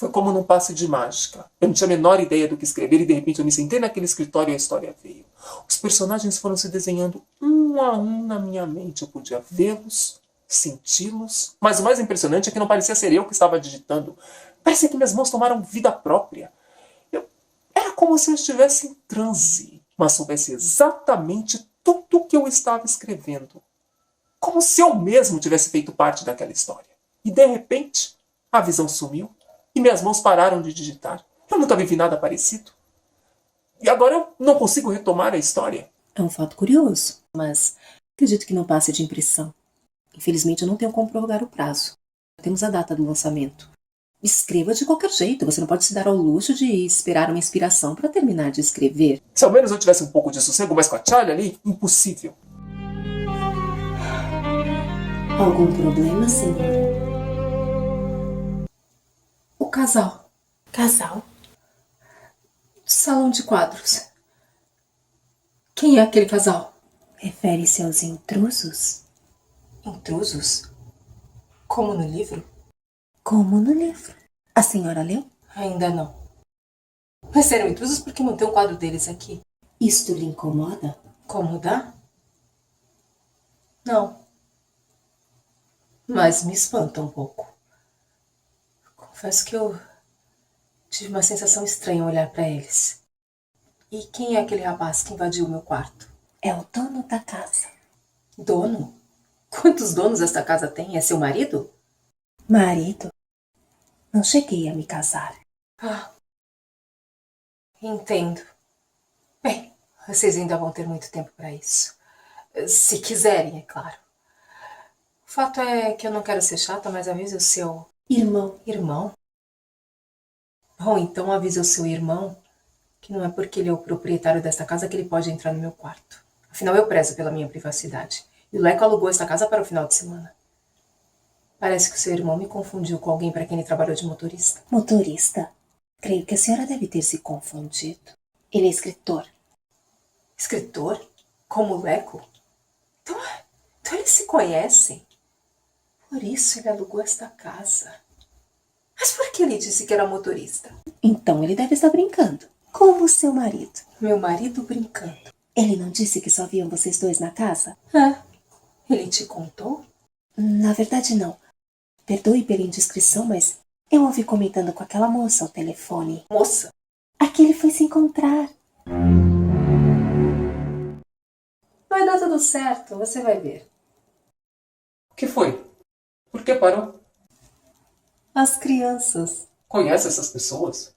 Foi como num passe de mágica. Eu não tinha a menor ideia do que escrever e de repente eu me sentei naquele escritório e a história veio. Os personagens foram se desenhando um a um na minha mente. Eu podia vê-los, senti-los. Mas o mais impressionante é que não parecia ser eu que estava digitando. Parecia que minhas mãos tomaram vida própria. Era como se eu estivesse em transe, mas soubesse exatamente tudo o que eu estava escrevendo. Como se eu mesmo tivesse feito parte daquela história. E de repente, a visão sumiu e minhas mãos pararam de digitar. Eu nunca vivi nada parecido. E agora eu não consigo retomar a história. É um fato curioso, mas acredito que não passe de impressão. Infelizmente eu não tenho como prorrogar o prazo. Temos a data do lançamento. Escreva de qualquer jeito, você não pode se dar ao luxo de esperar uma inspiração para terminar de escrever. Se ao menos eu tivesse um pouco de sossego, mas com a Charlie ali, impossível. Algum problema, senhora? O casal. Casal? Salão de quadros. Quem é aquele casal? Refere-se aos intrusos? Intrusos? Como no livro? Como no livro. A senhora leu? Ainda não. Mas serão intrusos porque não tem um quadro deles aqui. Isto lhe incomoda? Incomodar? Não. Mas me espanta um pouco. Confesso que eu tive uma sensação estranha ao olhar para eles. E quem é aquele rapaz que invadiu o meu quarto? É o dono da casa. Dono? Quantos donos esta casa tem? É seu marido? Marido? Não cheguei a me casar. Ah, entendo. Bem, vocês ainda vão ter muito tempo para isso. Se quiserem, é claro. O fato é que eu não quero ser chata, mas avise o seu... Irmão. Irmão? Bom, então avise o seu irmão que não é porque ele é o proprietário desta casa que ele pode entrar no meu quarto. Afinal, eu prezo pela minha privacidade. E o Leco alugou esta casa para o final de semana. Parece que o seu irmão me confundiu com alguém para quem ele trabalhou de motorista. Motorista? Creio que a senhora deve ter se confundido. Ele é escritor. Escritor? Como o Leco? Então eles se conhecem. Por isso ele alugou esta casa. Mas por que ele disse que era motorista? Então ele deve estar brincando. Como seu marido. Meu marido brincando. Ele não disse que só viam vocês dois na casa? Ele te contou? Na verdade, não. Perdoe pela indiscrição, mas eu ouvi comentando com aquela moça ao telefone. Moça? A que ele foi se encontrar. Vai dar tudo certo, você vai ver. O que foi? Por que parou? As crianças. Conhece essas pessoas?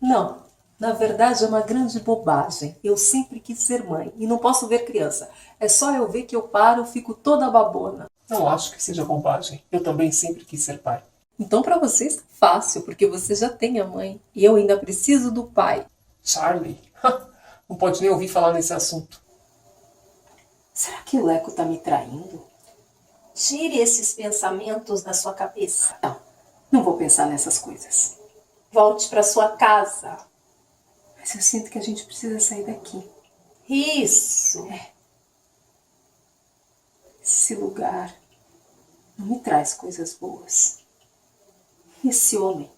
Não. Na verdade, é uma grande bobagem. Eu sempre quis ser mãe e não posso ver criança. É só eu ver que eu paro, eu fico toda babona. Não acho que seja bobagem. Eu também sempre quis ser pai. Então para você está fácil, porque você já tem a mãe. E eu ainda preciso do pai. Charlie? Não pode nem ouvir falar nesse assunto. Será que o Leco está me traindo? Tire esses pensamentos da sua cabeça. Não vou pensar nessas coisas. Volte para sua casa. Mas eu sinto que a gente precisa sair daqui. Isso. Esse lugar não me traz coisas boas. Esse homem.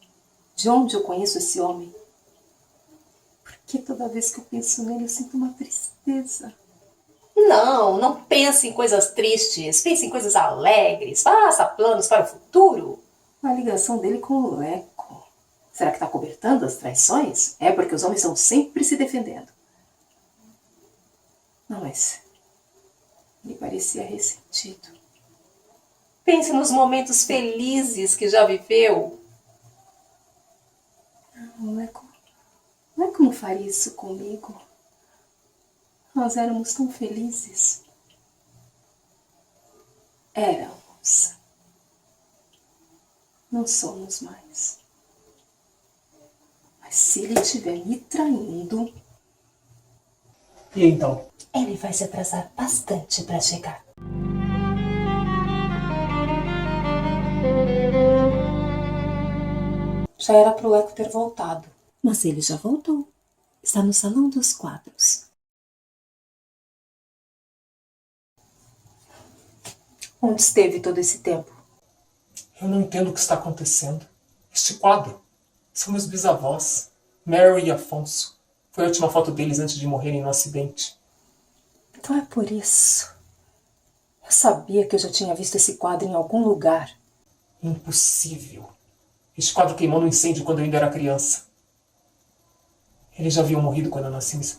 De onde eu conheço esse homem? Porque toda vez que eu penso nele eu sinto uma tristeza. Não pense em coisas tristes. Pense em coisas alegres. Faça planos para o futuro. A ligação dele com o Leco. Será que está cobertando as traições? É porque os homens estão sempre se defendendo. Não, mas ele parecia ressentido. Pense nos momentos felizes que já viveu. Não, o Leco não faria isso comigo. Nós éramos tão felizes. Éramos. Não somos mais. Mas se ele estiver me traindo... E então? Ele vai se atrasar bastante para chegar. Já era pro Leco ter voltado. Mas ele já voltou. Está no salão dos quadros. Onde esteve todo esse tempo? Eu não entendo o que está acontecendo. Este quadro. São meus bisavós, Mary e Afonso. Foi a última foto deles antes de morrerem no acidente. Então é por isso. Eu sabia que eu já tinha visto esse quadro em algum lugar. Impossível. Este quadro queimou no incêndio quando eu ainda era criança. Eles já haviam morrido quando eu nasci. Mas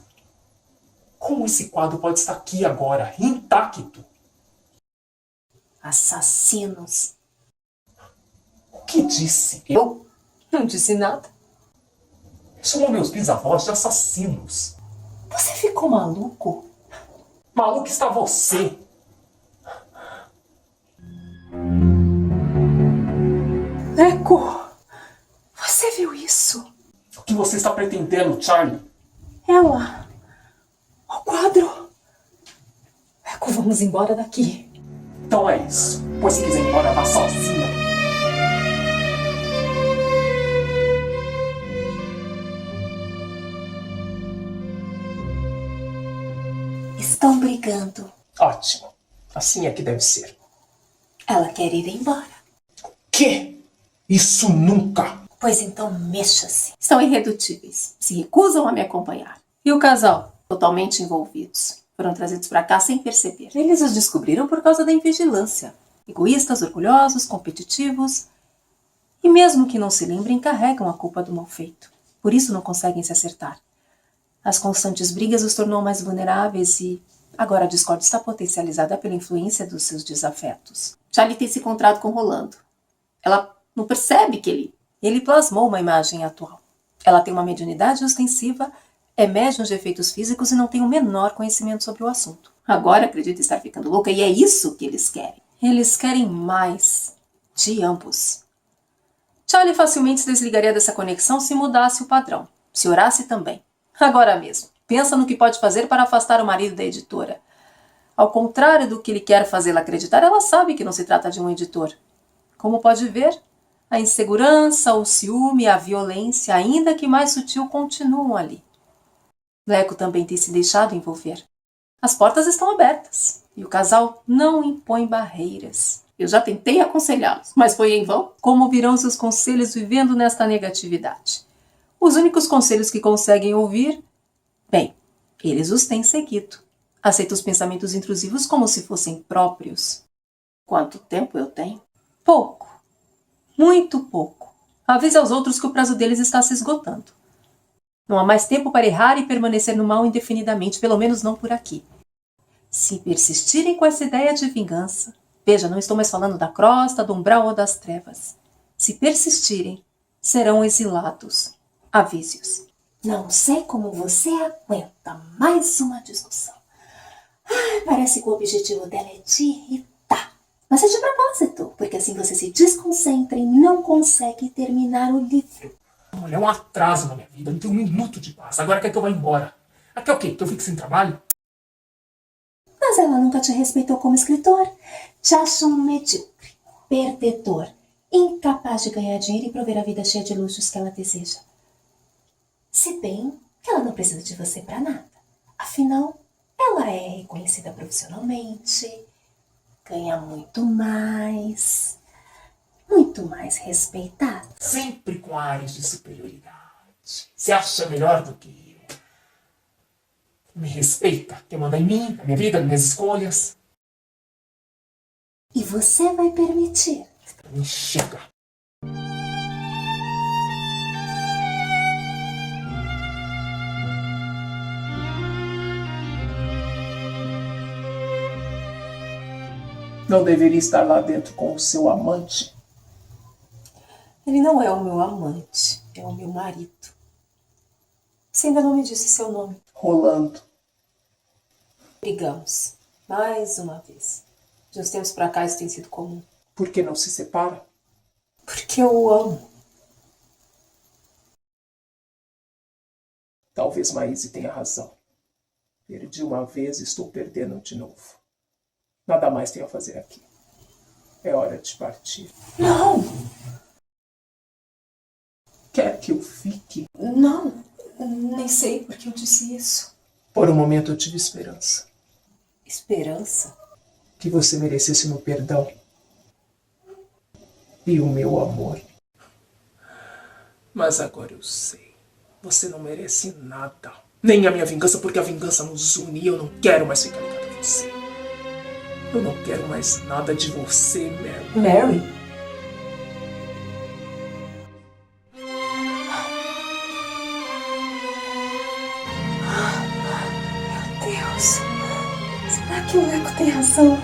como esse quadro pode estar aqui agora, intacto? Assassinos. O que disse? Eu não disse nada. Chamou meus bisavós de assassinos. Você ficou maluco? Maluco está você. Eco, você viu isso? O que você está pretendendo, Charlie? Ela. O quadro. Eco, vamos embora daqui. Então é isso. Pois se quiser ir embora, vá sozinha. Estão brigando. Ótimo. Assim é que deve ser. Ela quer ir embora. Que? Isso nunca! Pois então mexa-se. Estão irredutíveis. Se recusam a me acompanhar. E o casal? Totalmente envolvidos. Foram trazidos para cá sem perceber. Eles os descobriram por causa da invigilância. Egoístas, orgulhosos, competitivos. E mesmo que não se lembrem, carregam a culpa do mal feito. Por isso não conseguem se acertar. As constantes brigas os tornou mais vulneráveis e agora a discórdia está potencializada pela influência dos seus desafetos. Charlie tem se encontrado com Rolando. Ela não percebe que ele plasmou uma imagem atual. Ela tem uma mediunidade ostensiva, é médium de efeitos físicos e não tem o menor conhecimento sobre o assunto. Agora acredita estar ficando louca e é isso que eles querem. Eles querem mais de ambos. Charlie facilmente se desligaria dessa conexão se mudasse o padrão, se orasse também. Agora mesmo, pensa no que pode fazer para afastar o marido da editora. Ao contrário do que ele quer fazê-la acreditar, ela sabe que não se trata de um editor. Como pode ver, a insegurança, o ciúme, a violência, ainda que mais sutil, continuam ali. Leco também tem se deixado envolver. As portas estão abertas e o casal não impõe barreiras. Eu já tentei aconselhá-los, mas foi em vão. Como virão seus conselhos vivendo nesta negatividade? Os únicos conselhos que conseguem ouvir, bem, eles os têm seguido. Aceita os pensamentos intrusivos como se fossem próprios. Quanto tempo eu tenho? Pouco. Muito pouco. Avise aos outros que o prazo deles está se esgotando. Não há mais tempo para errar e permanecer no mal indefinidamente, pelo menos não por aqui. Se persistirem com essa ideia de vingança, veja, não estou mais falando da crosta, do umbral ou das trevas. Se persistirem, serão exilados. Avise-os. Não sei como você aguenta mais uma discussão. Parece que o objetivo dela é te irritar. Mas é de propósito, porque assim você se desconcentra e não consegue terminar o livro. Olha, é um atraso na minha vida. Não tenho um minuto de paz. Agora quer que eu vá embora. Até o quê? Que eu fique sem trabalho? Mas ela nunca te respeitou como escritor. Te acha um medíocre, perdedor, incapaz de ganhar dinheiro e prover a vida cheia de luxos que ela deseja. Se bem que ela não precisa de você para nada. Afinal, ela é reconhecida profissionalmente, ganha muito mais respeitada. Sempre com ares de superioridade. Se acha melhor do que eu. Me respeita. Quer mandar em mim, na minha vida, nas minhas escolhas. E você vai permitir? Pra mim chega. Não deveria estar lá dentro com o seu amante? Ele não é o meu amante, é o meu marido. Você ainda não me disse seu nome. Rolando. Brigamos. Mais uma vez. De uns tempos pra cá isso tem sido comum. Por que não se separa? Porque eu o amo. Talvez Maíse tenha razão. Perdi uma vez e estou perdendo de novo. Nada mais tenho a fazer aqui. É hora de partir. Não! Quer que eu fique? Não! Nem sei por que eu disse isso. Por um momento eu tive esperança. Esperança? Que você merecesse o meu perdão. E o meu amor. Mas agora eu sei. Você não merece nada. Nem a minha vingança, porque a vingança nos une e eu não quero mais ficar ligado a você. Eu não quero mais nada de você, Mary. Mary? Meu Deus. Será que o Leco tem razão?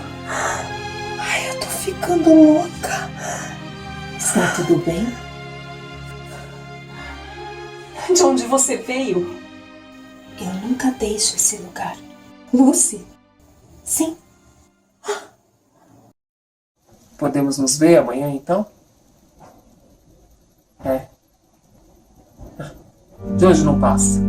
Ai, eu tô ficando louca. Está tudo bem? De onde você veio? Eu nunca deixo esse lugar. Lucy? Sim, Podemos nos ver amanhã, então? É. De hoje não passa.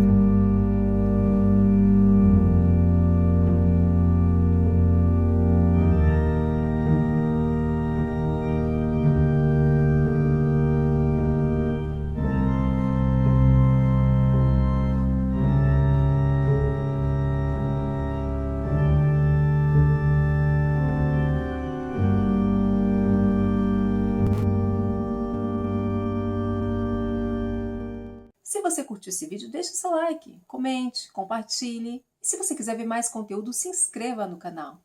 Se você curtiu esse vídeo, deixe seu like, comente, compartilhe. E se você quiser ver mais conteúdo, se inscreva no canal.